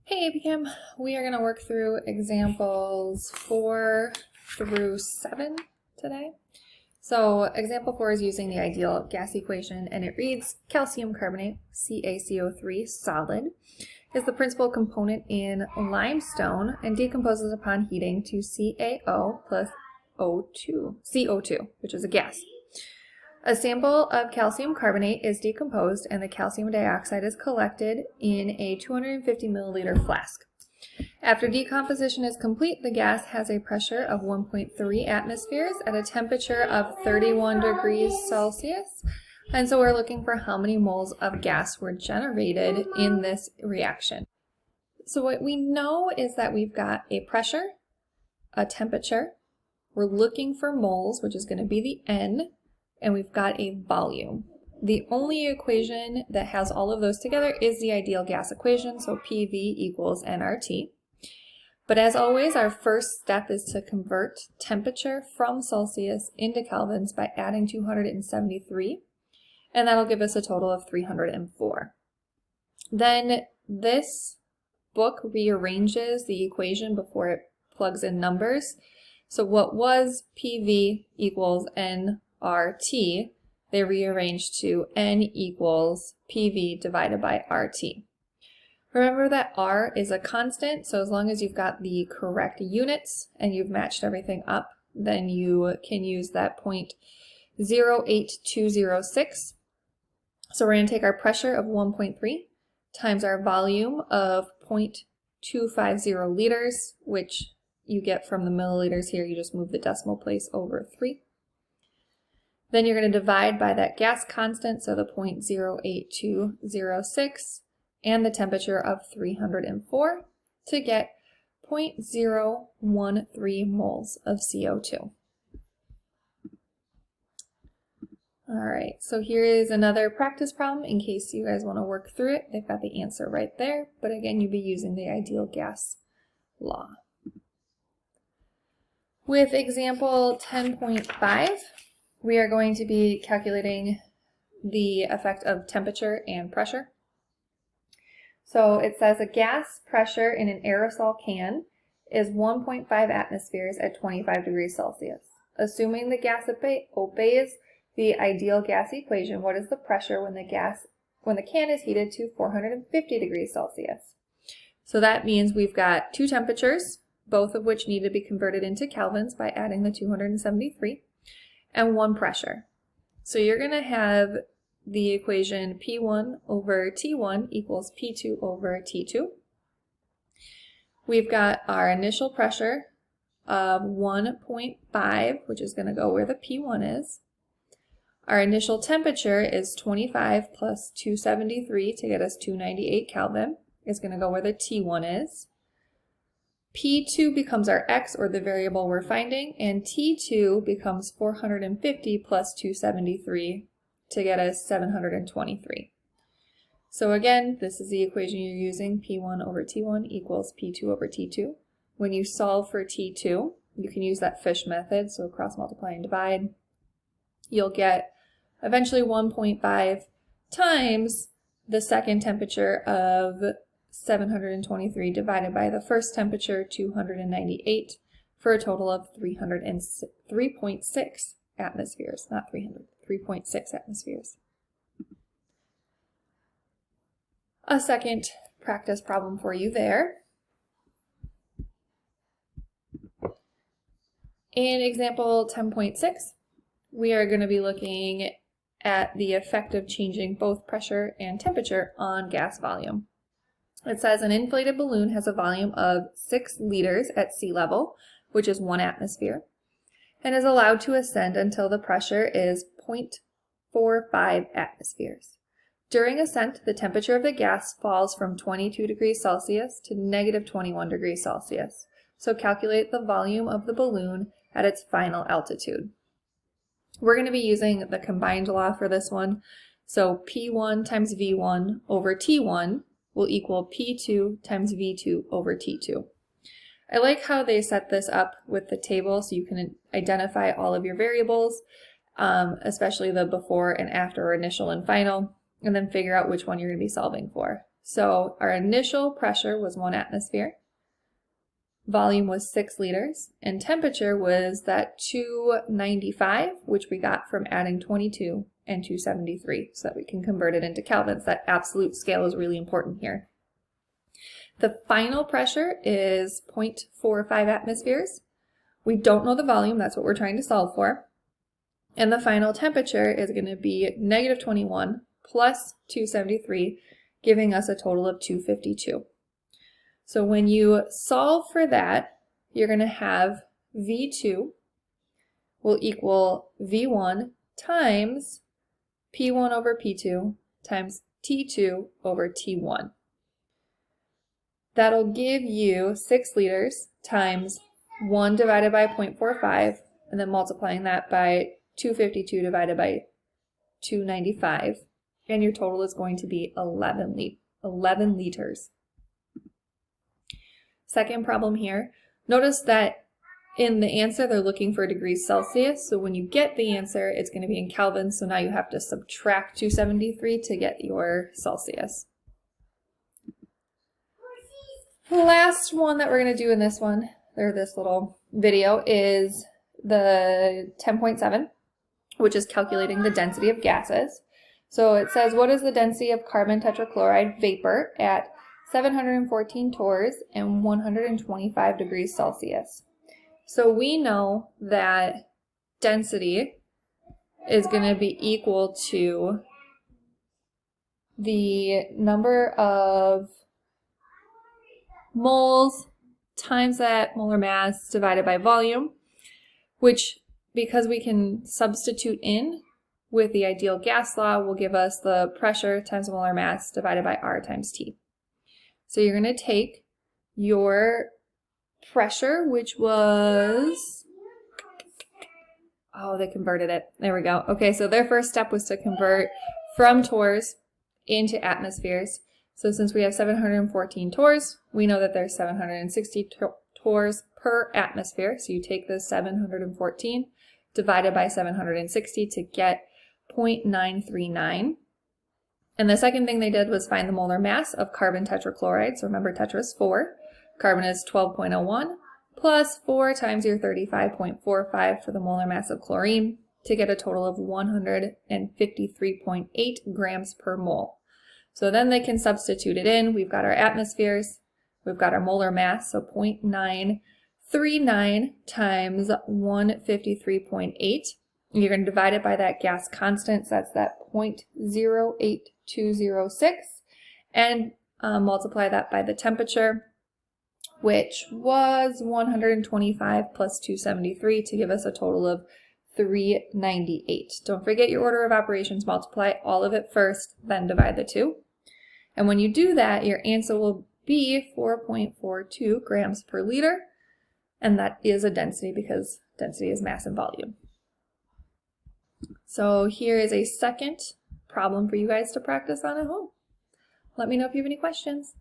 Hey APChem, we are going to work through examples 4 through 7 today. So example 4 is using the ideal gas equation, and it reads calcium carbonate, CaCO3 solid, is the principal component in limestone and decomposes upon heating to CaO plus CO2, which is a gas. A sample of calcium carbonate is decomposed and the calcium dioxide is collected in a 250 milliliter flask. After decomposition is complete, the gas has a pressure of 1.3 atmospheres at a temperature of 31 degrees Celsius. And so we're looking for how many moles of gas were generated in this reaction. So what we know is that we've got a pressure, a temperature, we're looking for moles, which is going to be the N, and we've got a volume. The only equation that has all of those together is the ideal gas equation, so PV equals nRT. But as always, our first step is to convert temperature from Celsius into kelvins by adding 273, and that'll give us a total of 304. Then this book rearranges the equation before it plugs in numbers. So what was PV equals nRT, they rearranged to N equals PV divided by RT. Remember that R is a constant, so as long as you've got the correct units and you've matched everything up, then you can use that 0.08206. So we're going to take our pressure of 1.3 times our volume of 0.250 liters, which you get from the milliliters here. You just move the decimal place over 3. Then you're going to divide by that gas constant, so the 0.08206, and the temperature of 304 to get 0.013 moles of CO2. All right, so here is another practice problem in case you guys want to work through it. They've got the answer right there, but again, you'll be using the ideal gas law. With example 10.5, we are going to be calculating the effect of temperature and pressure. So it says a gas pressure in an aerosol can is 1.5 atmospheres at 25 degrees Celsius. Assuming the gas obeys the ideal gas equation, what is the pressure when the can is heated to 450 degrees Celsius? So that means we've got two temperatures, both of which need to be converted into kelvins by adding the 273, and one pressure. So you're going to have the equation P1 over T1 equals P2 over T2. We've got our initial pressure of 1.5, which is going to go where the P1 is. Our initial temperature is 25 plus 273 to get us 298 Kelvin. Is going to go where the T1 is. P2 becomes our x, or the variable we're finding, and T2 becomes 450 plus 273 to get us 723. So again, this is the equation you're using, P1 over T1 equals P2 over T2. When you solve for T2, you can use that fish method, so cross multiply and divide. You'll get eventually 1.5 times the second temperature of 723 divided by the first temperature, 298, for a total of 3.6 atmospheres, not 300, 3.6 atmospheres. A second practice problem for you there. In example 10.6, we are going to be looking at the effect of changing both pressure and temperature on gas volume. It says an inflated balloon has a volume of 6 liters at sea level, which is 1 atmosphere, and is allowed to ascend until the pressure is 0.45 atmospheres. During ascent, the temperature of the gas falls from 22 degrees Celsius to negative 21 degrees Celsius. So calculate the volume of the balloon at its final altitude. We're going to be using the combined law for this one. So P1 times V1 over T1 will equal P2 times V2 over T2. I like how they set this up with the table so you can identify all of your variables, especially the before and after, or initial and final, and then figure out which one you're going to be solving for. So our initial pressure was 1 atmosphere, volume was 6 liters, and temperature was that 295, which we got from adding 22 and 273, so that we can convert it into kelvins. That absolute scale is really important here. The final pressure is 0.45 atmospheres. We don't know the volume, that's what we're trying to solve for. And the final temperature is going to be negative 21 plus 273, giving us a total of 252. So when you solve for that, you're going to have V2 will equal V1 times P1 over P2 times T2 over T1. That'll give you 6 liters times 1 divided by 0.45, and then multiplying that by 252 divided by 295, and your total is going to be 11 liters. Second problem here, notice that in the answer they're looking for degrees Celsius, so when you get the answer it's going to be in Kelvin, so now you have to subtract 273 to get your Celsius. The last one that we're going to do in this one, or this little video, is the 10.7, which is calculating the density of gases. So it says, what is the density of carbon tetrachloride vapor at 714 torrs and 125 degrees Celsius? So we know that density is going to be equal to the number of moles times that molar mass divided by volume, which, because we can substitute in with the ideal gas law, will give us the pressure times molar mass divided by R times T. So you're going to take your pressure, which was, oh, they converted it. There we go. Okay, so their first step was to convert from torrs into atmospheres. So since we have 714 torrs, we know that there's 760 torrs per atmosphere. So you take the 714 divided by 760 to get 0.939. And the second thing they did was find the molar mass of carbon tetrachloride. So remember, tetra is 4. Carbon is 12.01 plus 4 times your 35.45 for the molar mass of chlorine to get a total of 153.8 grams per mole. So then they can substitute it in. We've got our atmospheres, we've got our molar mass, so 0.939 times 153.8. You're going to divide it by that gas constant, so that's that 0.08206, and multiply that by the temperature, which was 125 plus 273 to give us a total of 398. Don't forget your order of operations. Multiply all of it first, then divide the two. And when you do that, your answer will be 4.42 grams per liter, and that is a density because density is mass and volume. So here is a second problem for you guys to practice on at home. Let me know if you have any questions.